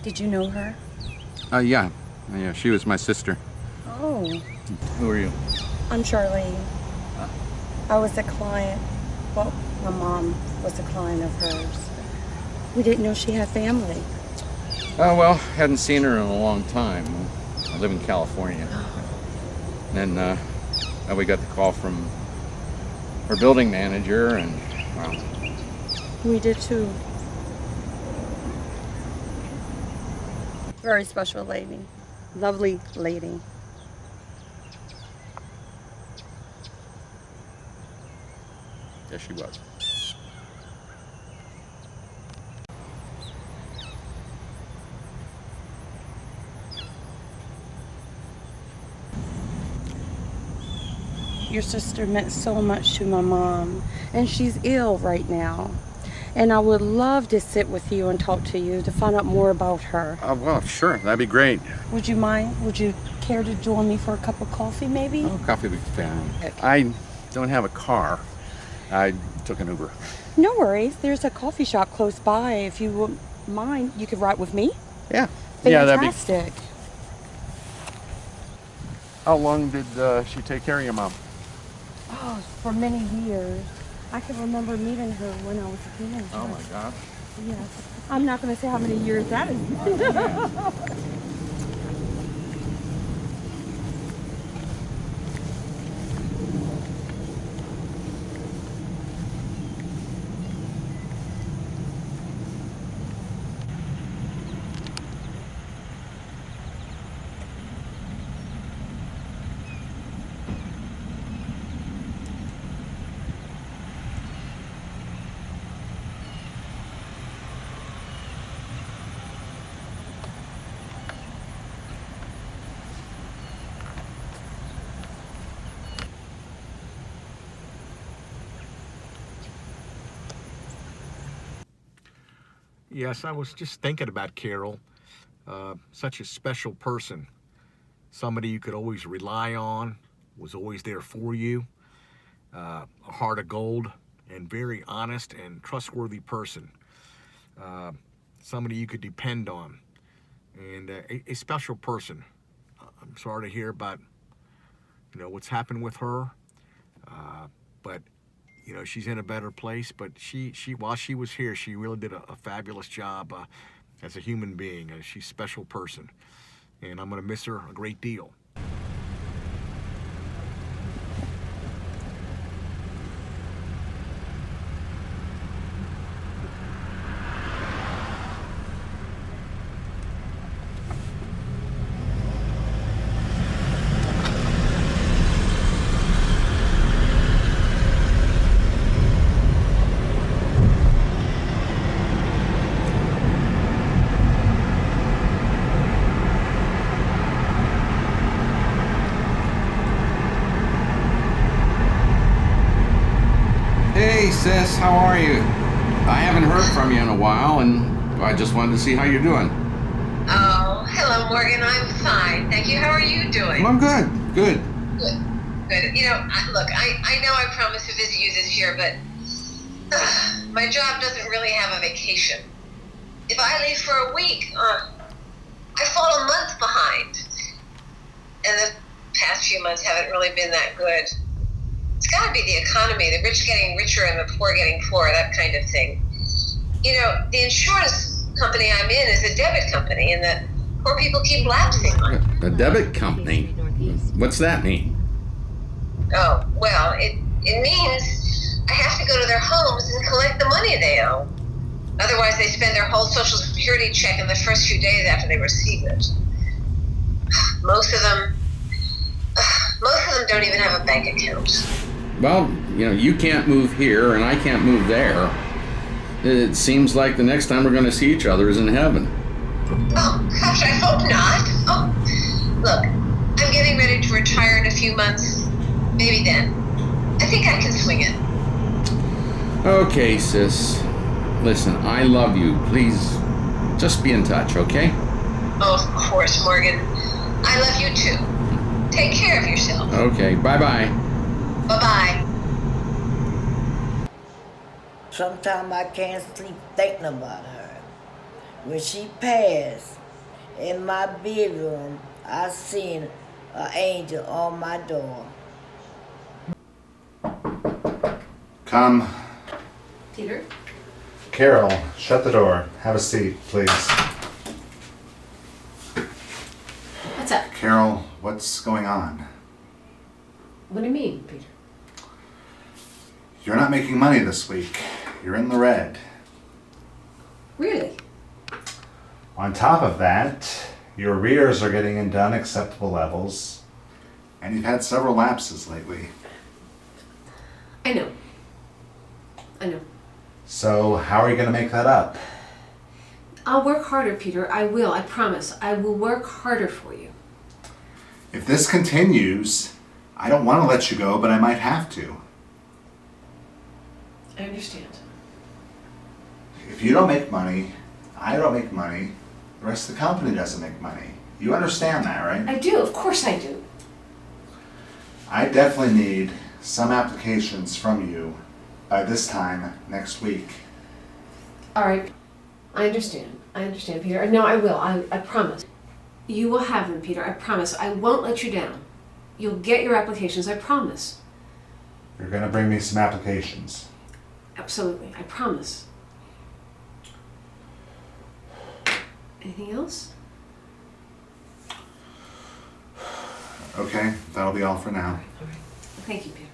Did you know her? Yeah. Yeah, she was my sister. Oh, Who are you? I'm Charlene. I was a client. Well, my mom was a client of hers. We didn't know she had family. Oh, well, hadn't seen her in a long time. I live in California. And then we got the call from her building manager, and, well... We did too. Very special lady. Lovely lady. Yes, she was. Your sister meant so much to my mom, and she's ill right now. And I would love to sit with you and talk to you to find out more about her. Well, sure, that'd be great. Would you mind? Would you care to join me for a cup of coffee, maybe? Oh, coffee would be fine. I don't have a car. I took an Uber. No worries. There's a coffee shop close by. If you wouldn't mind, you could ride with me. Yeah. Fantastic. Yeah, that'd be... How long did she take care of your mom? Oh, for many years. I can remember meeting her when I was a teenager. Oh my gosh. Yes. I'm not going to say how many years that is. Yes, I was just thinking about Carol. Such a special person. Somebody you could always rely on, was always there for you. A heart of gold, and very honest and trustworthy person. Somebody you could depend on, and a special person. I'm sorry to hear about, what's happened with her, but she's in a better place. But she while she was here, she really did a fabulous job as a human being. She's a special person, and I'm going to miss her a great deal. Hey, sis, how are you? I haven't heard from you in a while, and I just wanted to see how you're doing. Oh, hello, Morgan. I'm fine. Thank you. How are you doing? Well, I'm good. Good. Good. Good. I know I promised to visit you this year, but my job doesn't really have a vacation. If I leave for a week, I fall a month behind. And the past few months haven't really been that good. It's got to be the economy, the rich getting richer and the poor getting poorer, that kind of thing. The insurance company I'm in is a debit company, and the poor people keep lapsing on it. A debit company? What's that mean? Oh, well, it means I have to go to their homes and collect the money they owe. Otherwise, they spend their whole Social Security check in the first few days after they receive it. Most of them don't even have a bank account. Well, you can't move here, and I can't move there. It seems like the next time we're going to see each other is in heaven. Oh, gosh, I hope not. Oh, look, I'm getting ready to retire in a few months. Maybe then. I think I can swing it. Okay, sis. Listen, I love you. Please, just be in touch, okay? Oh, of course, Morgan. I love you too. Take care of yourself. Okay, bye-bye. Bye-bye. Sometimes I can't sleep thinking about her. When she passed, in my bedroom, I seen an angel on my door. Come. Peter? Carol, shut the door. Have a seat, please. What's up? Carol, what's going on? What do you mean, Peter? You're not making money this week. You're in the red. Really? On top of that, your arrears are getting into unacceptable levels, and you've had several lapses lately. I know. So how are you going to make that up? I'll work harder, Peter. I will. I promise. I will work harder for you. If this continues, I don't want to let you go, but I might have to. I understand. If you don't make money, I don't make money, the rest of the company doesn't make money. You understand that, right? I do. Of course I do. I definitely need some applications from you by this time next week. All right. I understand, Peter. No, I will. I promise. You will have them, Peter. I promise. I won't let you down. You'll get your applications. I promise. You're going to bring me some applications. Absolutely. I promise. Anything else? Okay, that'll be all for now. All right. Thank you, Peter.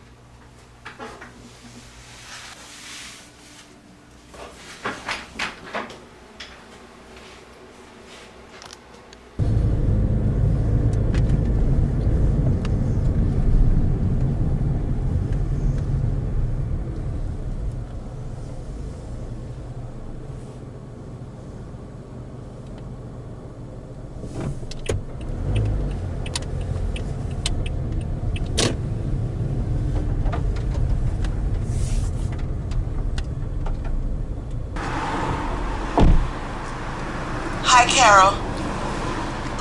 Hi, Carol.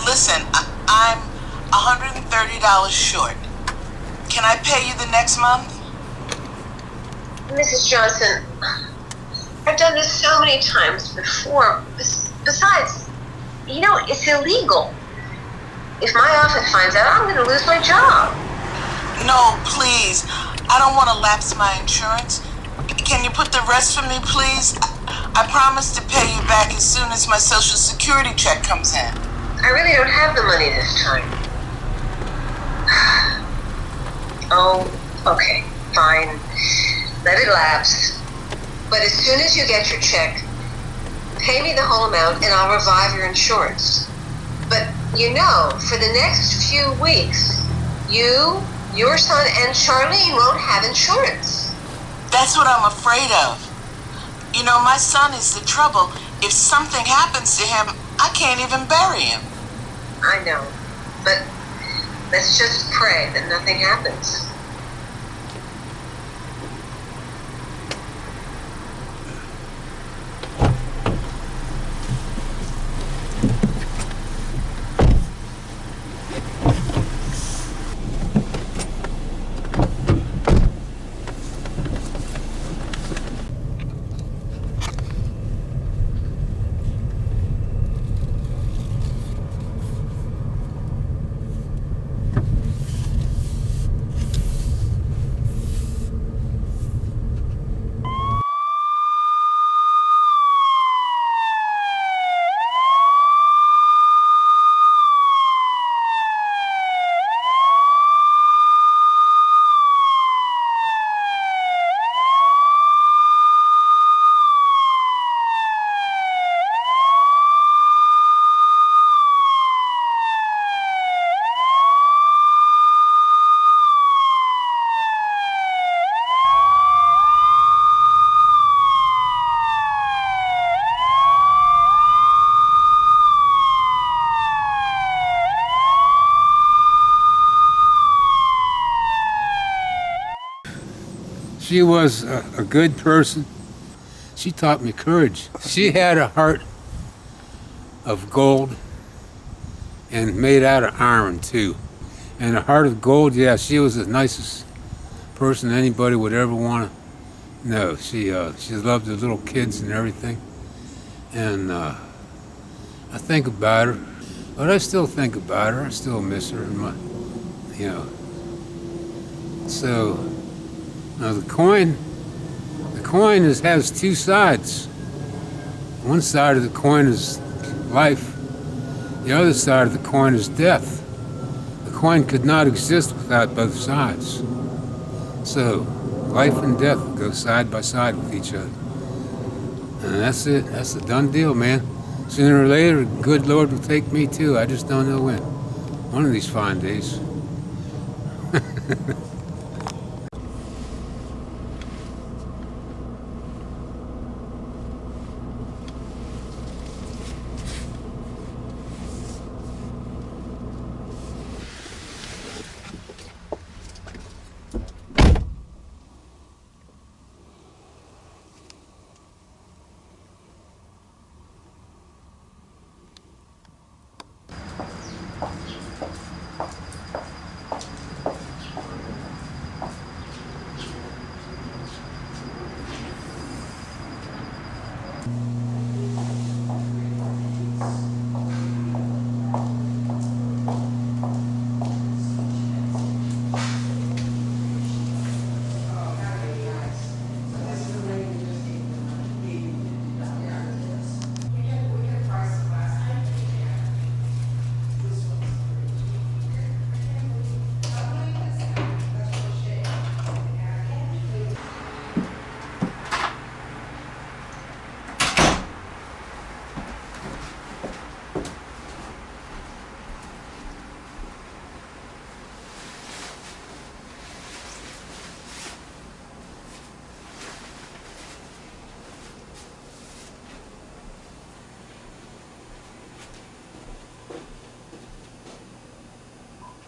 Listen, I'm $130 short. Can I pay you the next month? Mrs. Johnson, I've done this so many times before. Besides, it's illegal. If my office finds out, I'm going to lose my job. No, please. I don't want to lapse my insurance. Can you put the rest for me, please? I promise to pay you back as soon as my Social Security check comes in. I really don't have the money this time. Oh, okay, fine. Let it lapse. But as soon as you get your check, pay me the whole amount and I'll revive your insurance. But for the next few weeks, you, your son, and Charlene won't have insurance. That's what I'm afraid of. My son is the trouble. If something happens to him, I can't even bury him. I know, but let's just pray that nothing happens. She was a good person. She taught me courage. She had a heart of gold and made out of iron too. And a heart of gold, yeah, she was the nicest person anybody would ever want to know. She loved the little kids and everything. And I think about her, but I still think about her. I still miss her, you know. So, now the coin has two sides. One side of the coin is life. The other side of the coin is death. The coin could not exist without both sides. So, life and death go side by side with each other. And that's it. That's a done deal, man. Sooner or later, the good Lord will take me too. I just don't know when. One of these fine days.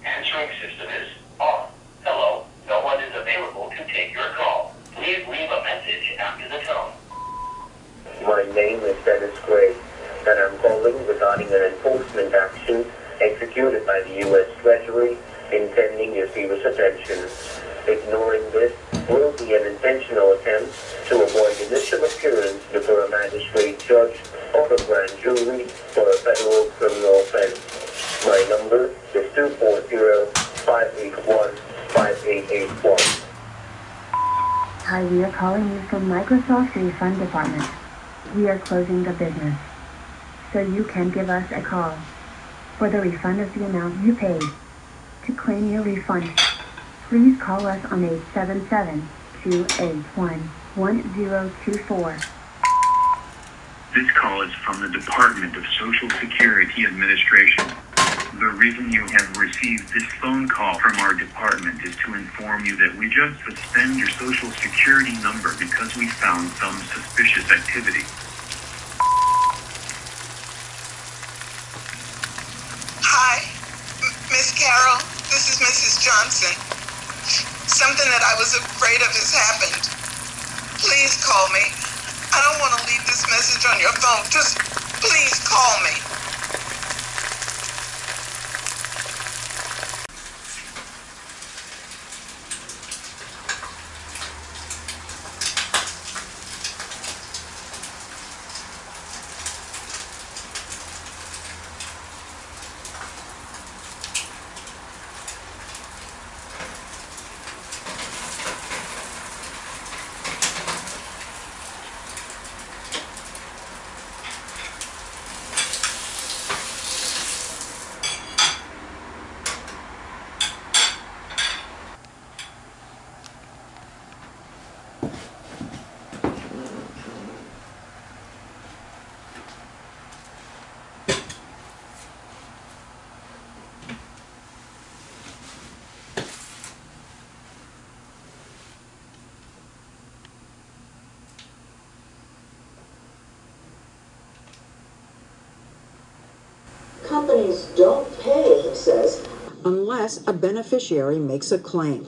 Answering system is off. Hello, no one is available to take your call. Please leave a message after the tone. My name is Dennis Gray, and I'm calling regarding an enforcement action executed by the U.S. Treasury intending your serious attention. Ignoring this will be an intentional attempt to avoid initial appearance before a magistrate judge or a grand jury for a federal criminal offense. My number is 240-581-5881. Hi, we are calling you from Microsoft's refund department. We are closing the business, so you can give us a call for the refund of the amount you paid. To claim your refund, please call us on 877-281-1024. This call is from the Department of Social Security Administration. The reason you have received this phone call from our department is to inform you that we just suspend your Social Security number because we found some suspicious activity. Hi, Miss Carol. This is Mrs. Johnson. Something that I was afraid of has happened. Please call me. I don't want to leave this message on your phone. Just please call me. Companies don't pay, he says, unless a beneficiary makes a claim.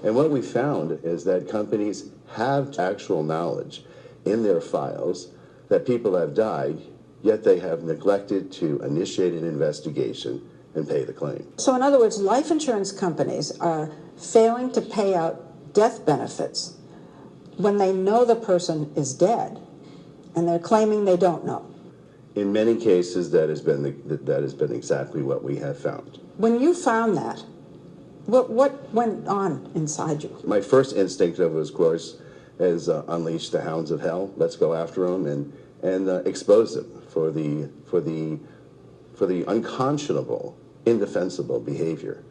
And what we found is that companies have actual knowledge in their files that people have died, yet they have neglected to initiate an investigation and pay the claim. So in other words, life insurance companies are failing to pay out death benefits when they know the person is dead, and they're claiming they don't know. In many cases, that has been exactly what we have found. When you found that, what went on inside you? My first instinct, of course, is unleash the hounds of hell. Let's go after them and expose them for the unconscionable, indefensible behavior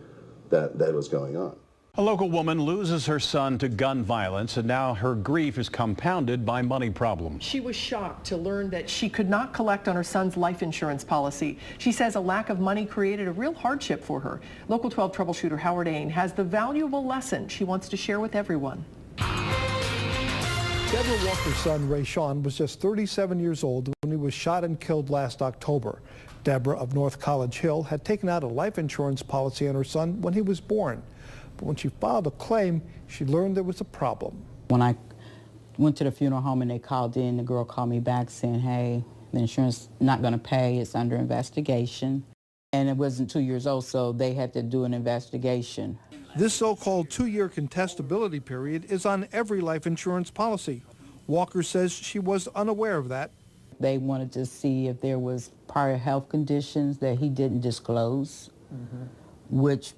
that was going on. A local woman loses her son to gun violence, and now her grief is compounded by money problems. She was shocked to learn that she could not collect on her son's life insurance policy. She says a lack of money created a real hardship for her. Local 12 troubleshooter Howard Ain has the valuable lesson she wants to share with everyone. Deborah Walker's son, Ray Sean, was just 37 years old when he was shot and killed last October. Deborah of North College Hill had taken out a life insurance policy on her son when he was born. But when she filed a claim, she learned there was a problem. When I went to the funeral home and they called in, the girl called me back saying, hey, the insurance not going to pay, it's under investigation. And it wasn't 2 years old, so they had to do an investigation. This so-called 2-year contestability period is on every life insurance policy. Walker says she was unaware of that. They wanted to see if there was prior health conditions that he didn't disclose, which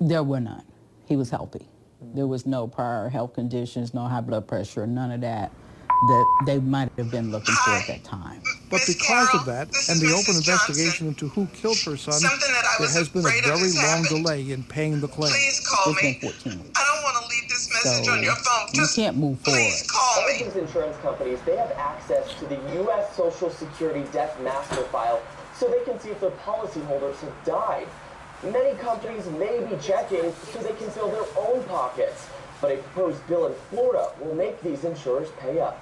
there were none. He was healthy. There was no prior health conditions, no high blood pressure, none of that they might have been looking for at that time. But because of that and the open investigation into who killed her son, there has been a very long delay in paying the claim. Please call me. It's been 14 weeks. I don't want to leave this message on your phone. You can't move forward. Please call me. All these insurance companies, they have access to the U.S. Social Security death master file so they can see if their policyholders have died. Many companies may be checking so they can fill their own pockets. But a proposed bill in Florida will make these insurers pay up.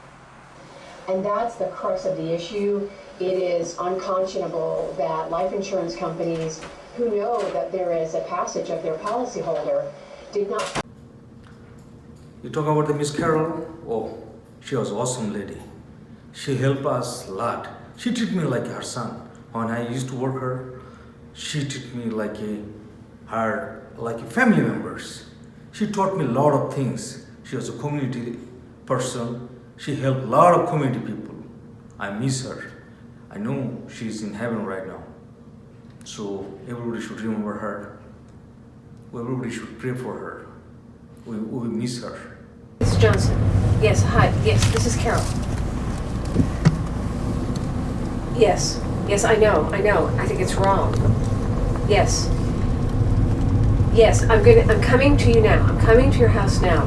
And that's the crux of the issue. It is unconscionable that life insurance companies who know that there is a passage of their policyholder did not. You talk about the Miss Carol? Oh, she was an awesome lady. She helped us a lot. She treated me like her son. When I used to work her, she treated me like a family members. She taught me a lot of things. She was a community person. She helped a lot of community people. I miss her. I know she's in heaven right now. So everybody should remember her. Everybody should pray for her. We miss her. Mrs. Johnson. Yes, hi. Yes, this is Carol. Yes. Yes, I know. I think it's wrong. Yes. Yes, I'm coming to you now. I'm coming to your house now.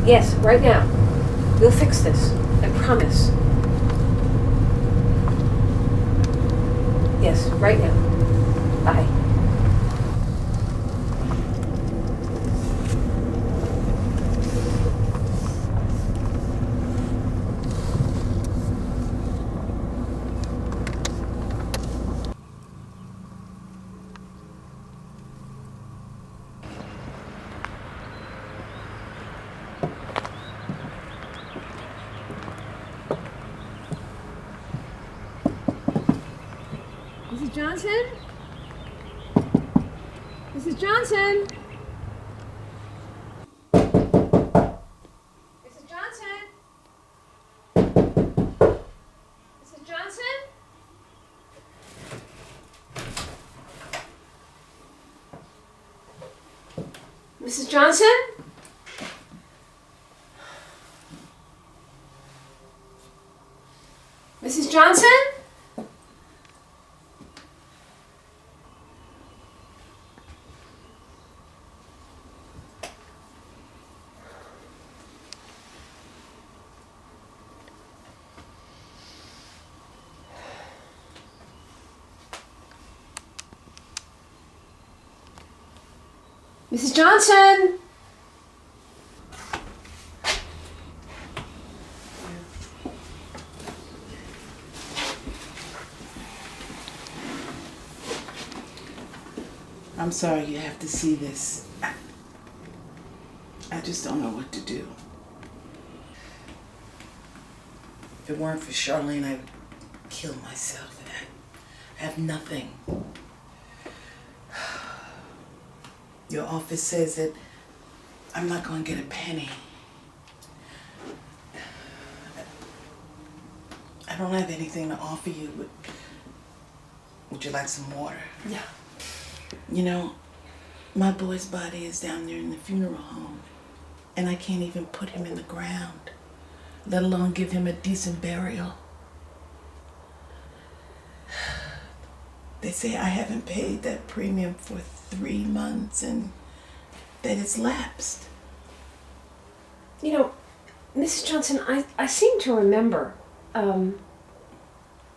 Yes, right now. We'll fix this. I promise. Yes, right now. Bye. Mrs. Johnson? Mrs. Johnson? Mrs. Johnson? Mrs. Johnson? Mrs. Johnson? Mrs. Johnson? Mrs. Johnson! I'm sorry you have to see this. I just don't know what to do. If it weren't for Charlene, I would kill myself. And I have nothing. Your office says that I'm not going to get a penny. I I don't have anything to offer you. Would you like some water? No. You know, my boy's body is down there in the funeral home, and I can't even put him in the ground, let alone give him a decent burial. They say I haven't paid that premium for 3 months and that it's lapsed. You know, Mrs. Johnson, I seem to remember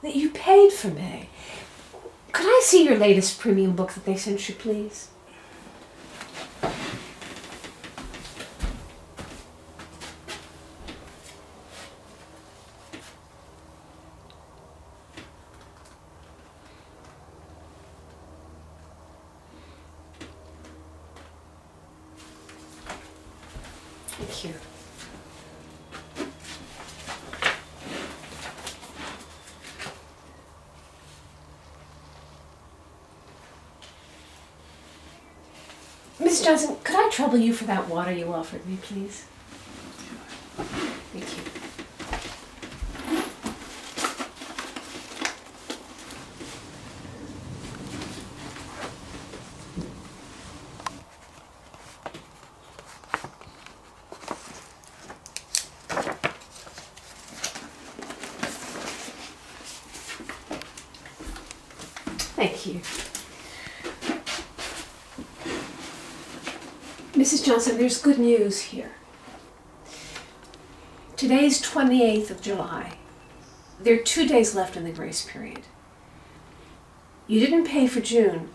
that you paid for May. Could I see your latest premium book that they sent you, please? Thank you. Miss Johnson, could I trouble you for that water you offered me, please? Thank you. Thank you. Mrs. Johnson, there's good news here. Today's 28th of July. There are 2 days left in the grace period. You didn't pay for June,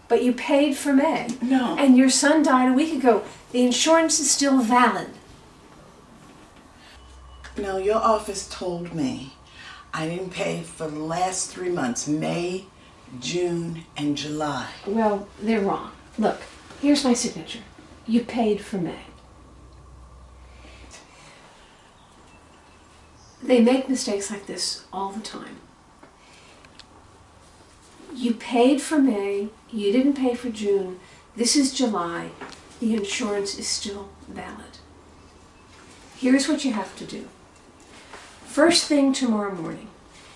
but you paid for May. No. And your son died a week ago. The insurance is still valid. No, your office told me I didn't pay for the last 3 months, May, June, and July. Well, they're wrong. Look, here's my signature. You paid for May. They make mistakes like this all the time. You paid for May, you didn't pay for June, this is July, the insurance is still valid. Here's what you have to do. First thing tomorrow morning,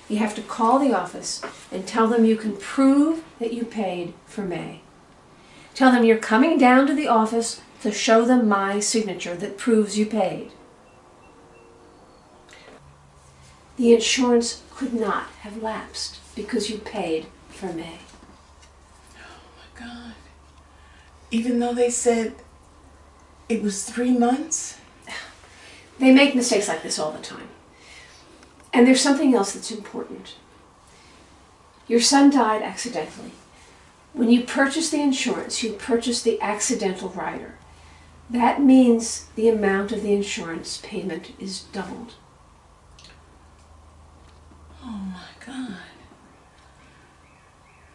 you have to call the office and tell them you can prove that you paid for May. Tell them you're coming down to the office to show them my signature that proves you paid. The insurance could not have lapsed because you paid for May. Oh my God. Even though they said it was 3 months? They make mistakes like this all the time. And there's something else that's important. Your son died accidentally. When you purchase the insurance, you purchase the accidental rider. That means the amount of the insurance payment is doubled. Oh my God.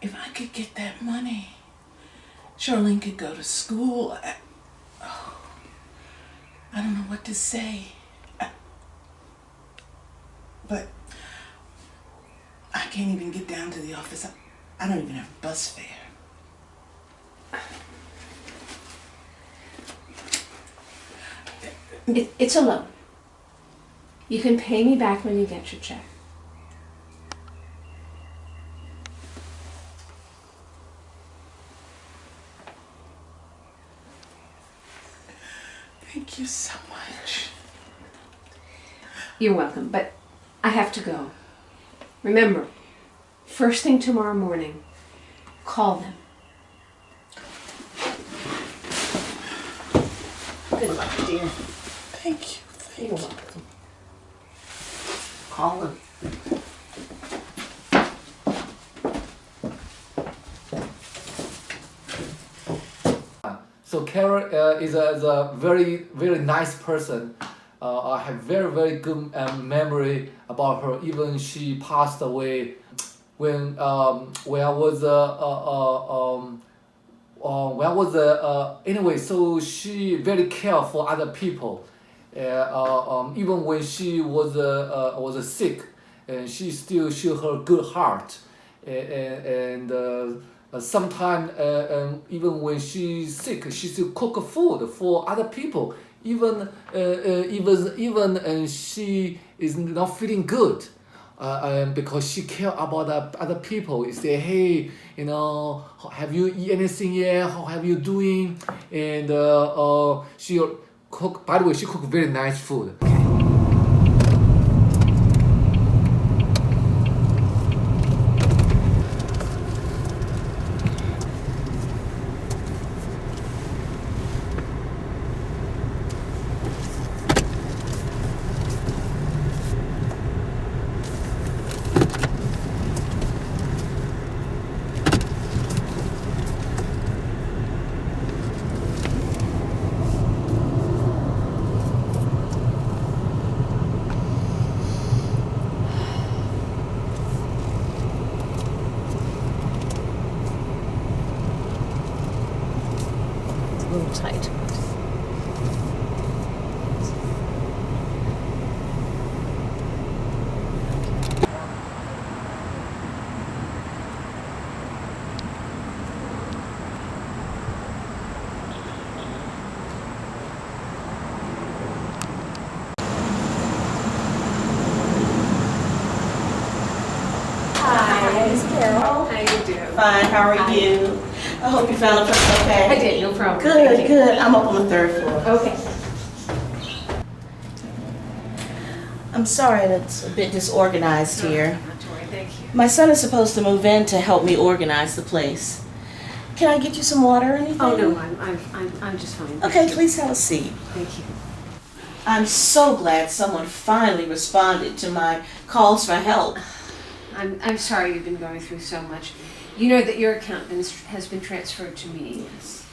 If I could get that money, Charlene could go to school. I don't know what to say. But I can't even get down to the office. I don't even have bus fare. It's a loan. You can pay me back when you get your check. Thank you so much. You're welcome, but I have to go. Remember, first thing tomorrow morning, call them. Good luck, dear. Thank you. You're welcome. Call them. So Carol is a very, very nice person. I have very good memory about her. Even she passed away when I was anyway. So she very care for other people. Even when she was sick, and she still showed her good heart. Sometimes even when she's sick, she still cook food for other people. Even she is not feeling good. and because she care about the other people. You say, hey, have you eat anything yet? How have you doing? And she cook. By the way, she cook very nice food. A little tight. Hi, Miss Carol. How you doing? Fine, how are you? I hope you found the place okay. I did, no problem. Good, Thank you. good. I'm up on the 3rd floor. Okay. I'm sorry that's a bit disorganized here. Not to worry, thank you. My son is supposed to move in to help me organize the place. Can I get you some water or anything? Oh no, I'm just fine. Okay, please have a seat. Thank you. I'm so glad someone finally responded to my calls for help. I'm sorry you've been going through so much. You know that your account has been transferred to me. Yes.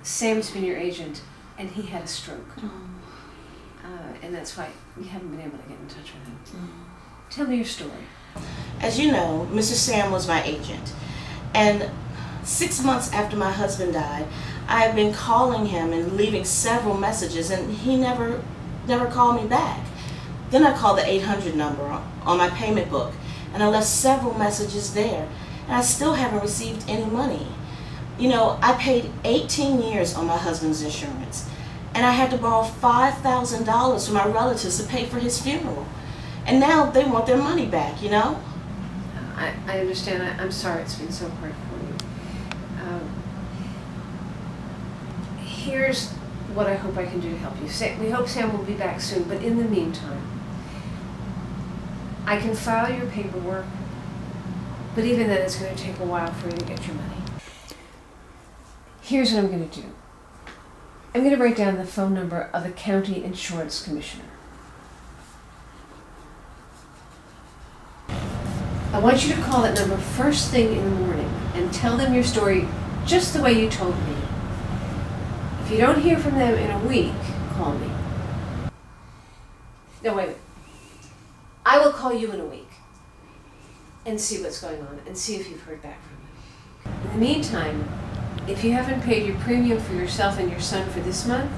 Sam's been your agent, and he had a stroke. And that's why we haven't been able to get in touch with him. Tell me your story. As you know, Mr. Sam was my agent. And 6 months after my husband died, I have been calling him and leaving several messages, and he never called me back. Then I called the 800 number on my payment book, and I left several messages there, and I still haven't received any money. You know, I paid 18 years on my husband's insurance, and I had to borrow $5,000 from my relatives to pay for his funeral. And now they want their money back, you know? I understand. I'm sorry it's been so hard for you. Here's what I hope I can do to help you. We hope Sam will be back soon, but in the meantime, I can file your paperwork, but even then it's going to take a while for you to get your money. Here's what I'm going to do. I'm going to write down the phone number of the county insurance commissioner. I want you to call that number first thing in the morning and tell them your story just the way you told me. If you don't hear from them in a week, call me. No, wait a minute. I will call you in a week and see what's going on and see if you've heard back from them. In the meantime, if you haven't paid your premium for yourself and your son for this month,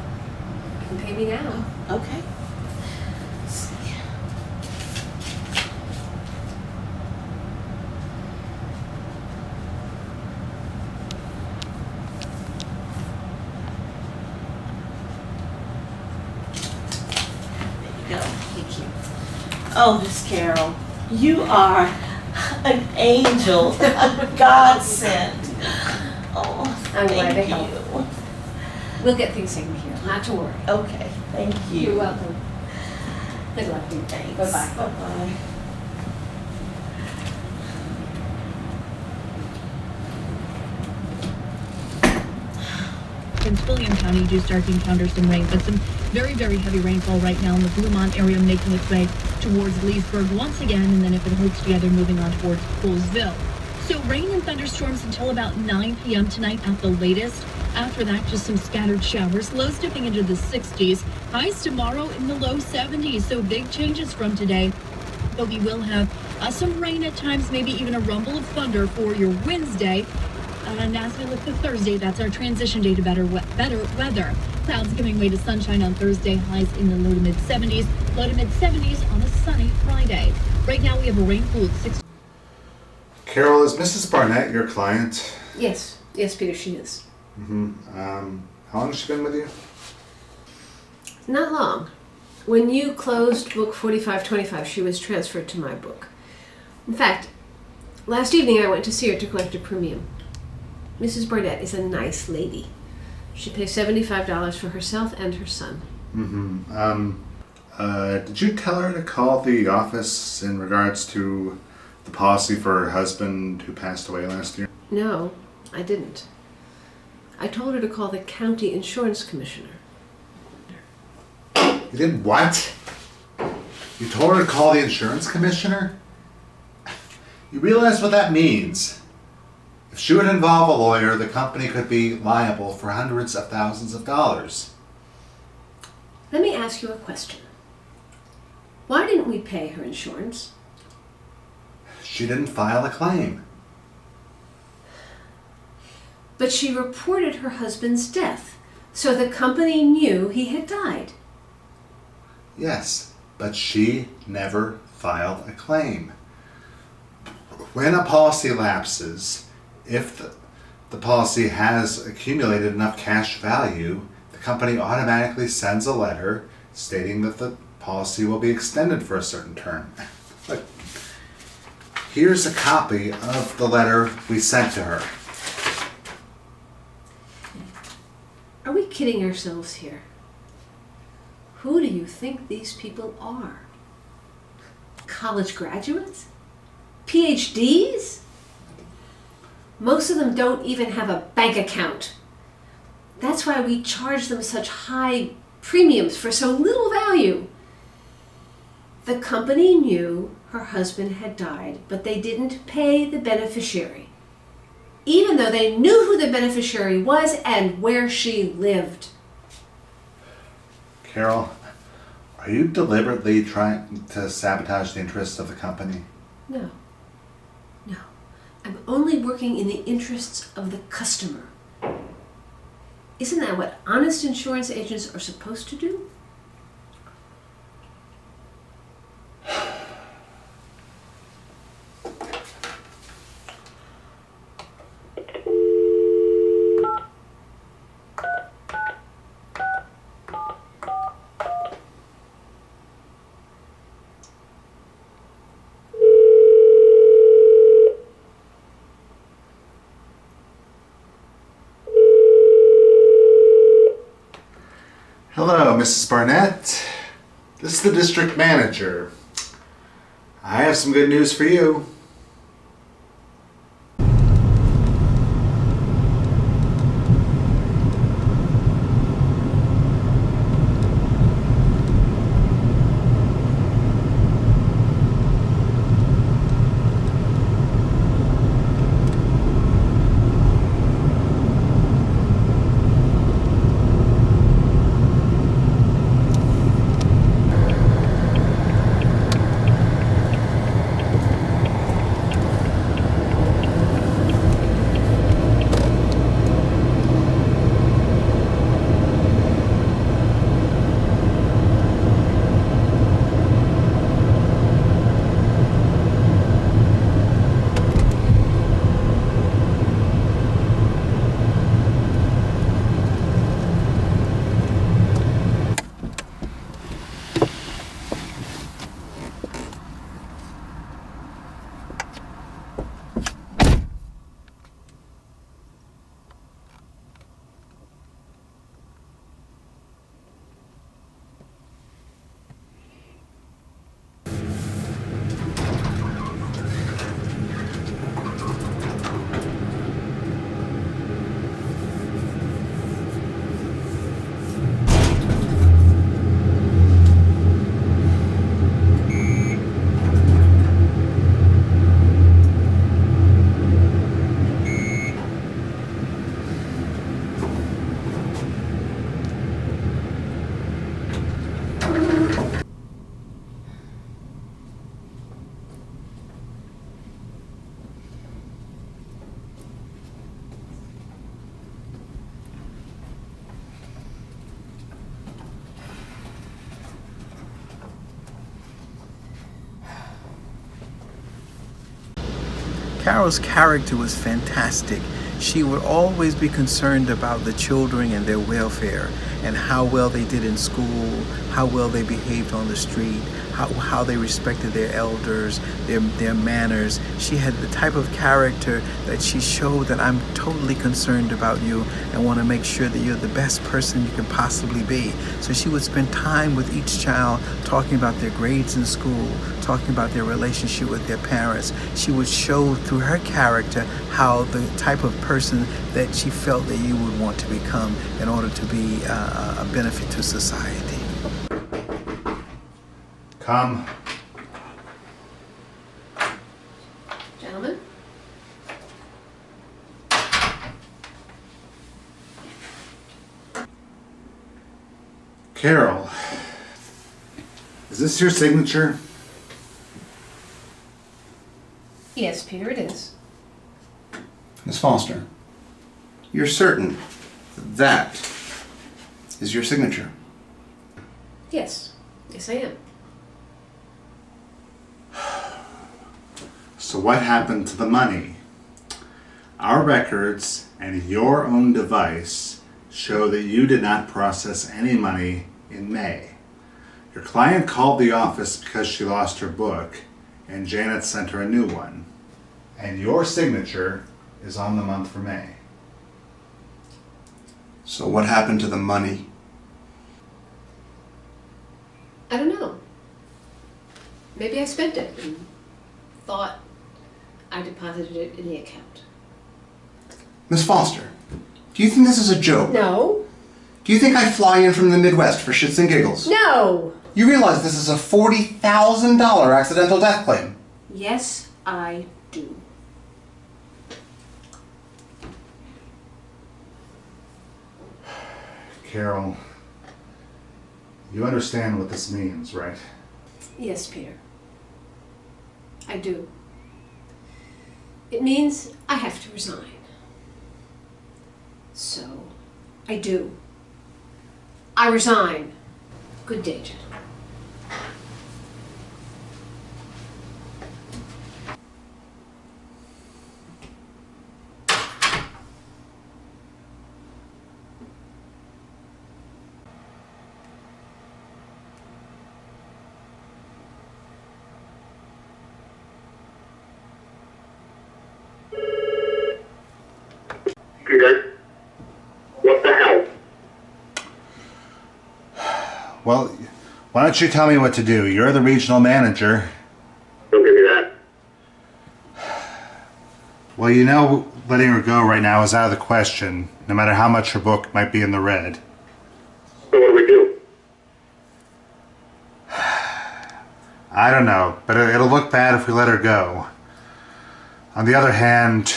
you can pay me now. Okay. Thank you. Oh, Miss Carol, you are an angel, a godsend. Oh, I'm glad to thank help. you. We'll get things taken care of, not to worry. Okay, thank you. You're welcome. Good luck. Thanks. Bye-bye. Bye-bye. Prince William County do start to encounter some rain, but some very, very heavy rainfall right now in the Bluemont area, making its way towards Leesburg once again, and then if it holds together, moving on towards Poolesville. So rain and thunderstorms until about 9 p.m. tonight at the latest. After that, just some scattered showers, lows dipping into the 60s, highs tomorrow in the low 70s, so big changes from today. But we will have some rain at times, maybe even a rumble of thunder for your Wednesday. And as we look to Thursday, that's our transition day to better weather. Clouds giving way to sunshine on Thursday, highs in the low to mid 70s, low to mid 70s on a sunny Friday. Right now we have a rain pool at 6. Carol, is Mrs. Barnett your client? Yes, Peter, she is. Mm-hmm. How long has she been with you? Not long. When you closed book 4525, she was transferred to my book. In fact, last evening I went to see her to collect a premium. Mrs. Barnett is a nice lady. She pays $75 for herself and her son. Did you tell her to call the office in regards to the policy for her husband who passed away last year? No, I didn't. I told her to call the county insurance commissioner. You did what? You told her to call the insurance commissioner? You realize what that means? If she would involve a lawyer, the company could be liable for hundreds of thousands of dollars. Let me ask you a question. Why didn't we pay her insurance? She didn't file a claim. But she reported her husband's death, so the company knew he had died. Yes, but she never filed a claim. When a policy lapses, if the policy has accumulated enough cash value, the company automatically sends a letter stating that the policy will be extended for a certain term. Look, here's a copy of the letter we sent to her. Are we kidding ourselves here? Who do you think these people are? College graduates? PhDs? Most of them don't even have a bank account. That's why we charge them such high premiums for so little value. The company knew her husband had died, but they didn't pay the beneficiary, even though they knew who the beneficiary was and where she lived. Carol, are you deliberately trying to sabotage the interests of the company? No. No. I'm only working in the interests of the customer. Isn't that what honest insurance agents are supposed to do? Hello, Mrs. Barnett. This is the district manager. I have some good news for you. Carol's character was fantastic. She would always be concerned about the children and their welfare. and how well they did in school, how well they behaved on the street, how they respected their elders, their manners. She had the type of character that she showed that I'm totally concerned about you and want to make sure that you're the best person you can possibly be. So she would spend time with each child talking about their grades in school, talking about their relationship with their parents. She would show through her character how the type of person that she felt that you would want to become in order to be a benefit to society. Come. Gentlemen? Carol, is this your signature? Yes, Peter, it is. Miss Foster, you're certain that is your signature? Yes. Yes, I am. So what happened to the money? Our records and your own device show that you did not process any money in May. Your client called the office because she lost her book, and Janet sent her a new one. And your signature is on the month for May. So what happened to the money? I don't know. Maybe I spent it and thought I deposited it in the account. Miss Foster, do you think this is a joke? No. Do you think I fly in from the Midwest for shits and giggles? No! You realize this is a $40,000 accidental death claim? Yes, I do. Carol, you understand what this means, right? Yes, Peter. I do. It means I have to resign. So, I do. I resign. Good day, gentlemen. Peter, what the hell? Well, why don't you tell me what to do? You're the regional manager. Don't give me that. Well, you know letting her go right now is out of the question, no matter how much her book might be in the red. So what do we do? I don't know, but it'll look bad if we let her go. On the other hand,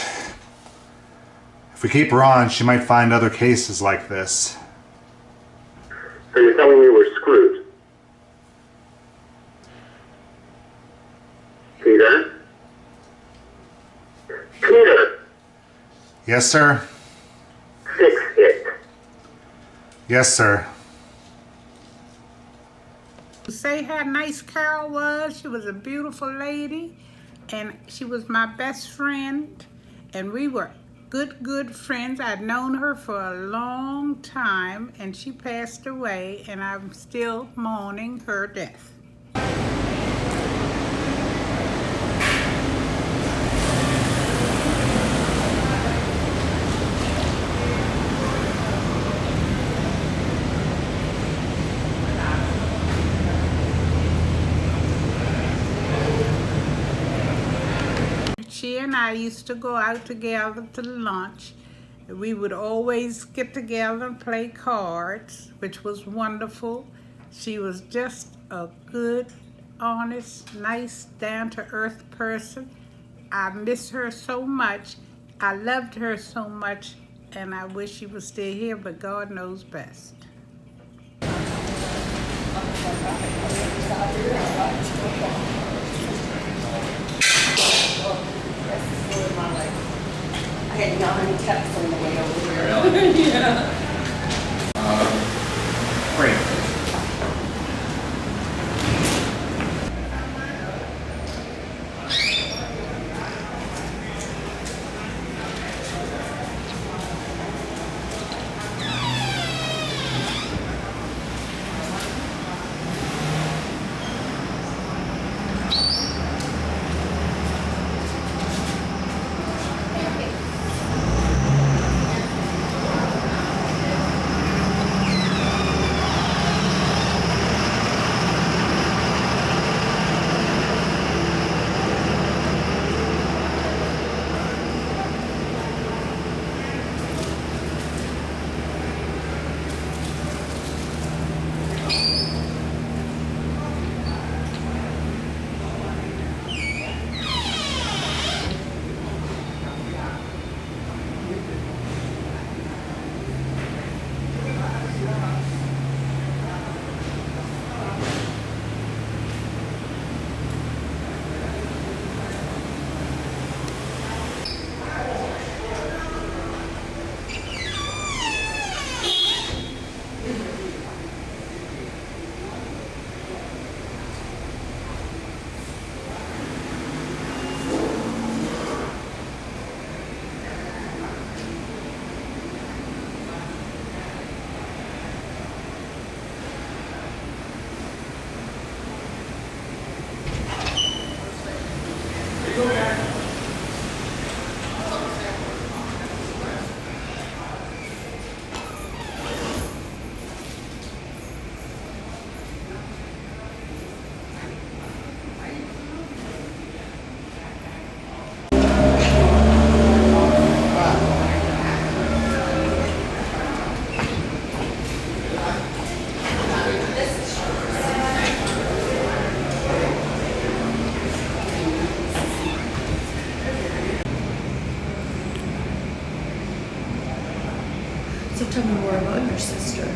if we keep her on, she might find other cases like this. So you're telling me we're screwed? Peter? Peter! Yes, sir? Fix it. Yes, sir. Say how nice Carol was. She was a beautiful lady, and she was my best friend, and we were good friends. I'd known her for a long time, and she passed away, and I'm still mourning her death. She and I used to go out together to lunch. We would always get together and play cards, which was wonderful. She was just a good, honest, nice, down-to-earth person. I miss her so much. I loved her so much, and I wish she was still here, but God knows best. I had 9 texts on the way over here. Really? Yeah. Great. Tell me more about your sister.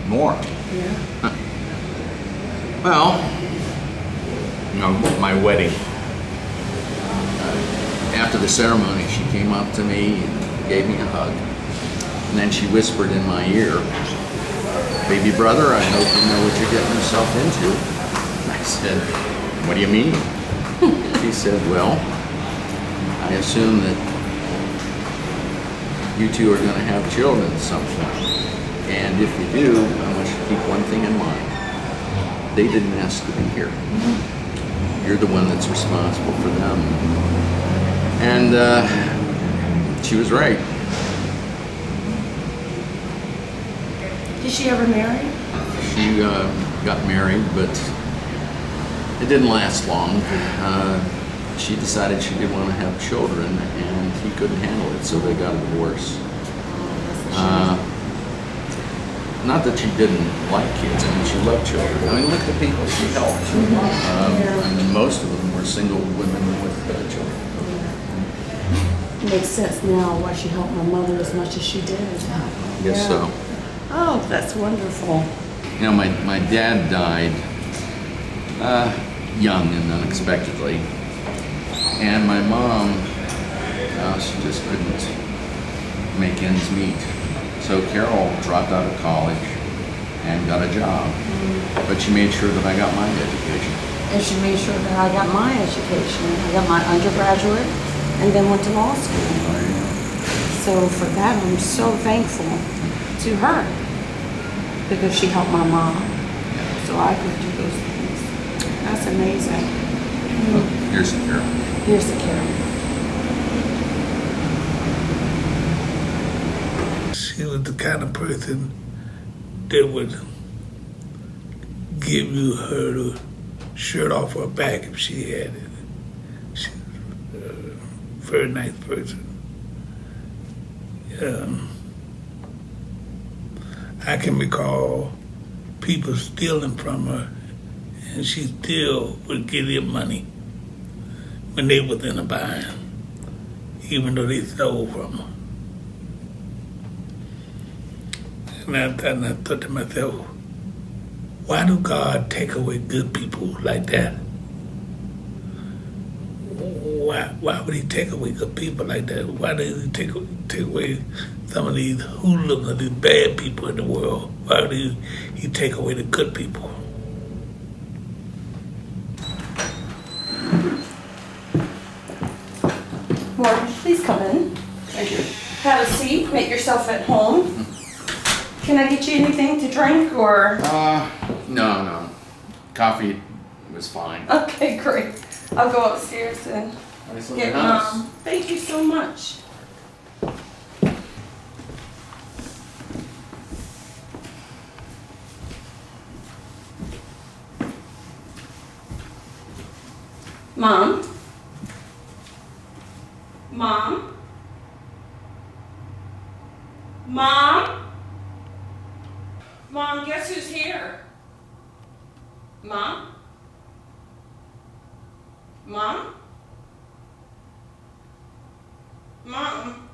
More. Yeah. Well, you know, my wedding. After the ceremony, she came up to me and gave me a hug. And then she whispered in my ear, "Baby brother, I hope you know what you're getting yourself into." I said, "What do you mean?" She said, "Well, I assume that you two are going to have children at some point. And if you do, I want you to keep one thing in mind. They didn't ask to be here. You're the one that's responsible for them." And she was right. Did she ever marry? She got married, but it didn't last long. She decided she didn't want to have children, and he couldn't handle it, so they got a divorce. Not that she didn't like kids. I mean, she loved children. I mean, look at the people she helped. I mean, most of them were single women with children. Makes sense now why she helped my mother as much as she did. I guess so. Oh, that's wonderful. You know, my dad died young and unexpectedly. And my mom, she just couldn't make ends meet. So Carol dropped out of college and got a job. But she made sure that I got my education. And she made sure that I got my education. I got my undergraduate and then went to law school. So for that, I'm so thankful to her because she helped my mom. So I could do those things. That's amazing. Here's the Carol. Here's the Carol. She was the kind of person that would give you her shirt off her back if she had it. She was a very nice person. I can recall people stealing from her, and she still would give them money when they was in a bind, even though they stole from her. And I thought to myself, why do God take away good people like that? Why would he take away good people like that? Why does he take away some of these hooligans, these bad people in the world? Why would he take away the good people? Morgan, please come in. Thank you. Have a seat. Make yourself at home. Can I get you anything to drink or? No. Coffee was fine. Okay, great. I'll go upstairs and Nice get looking house. Mom. Thank you so much. Mom? Mom? Mom? Mom, guess who's here? Mom? Mom? Mom?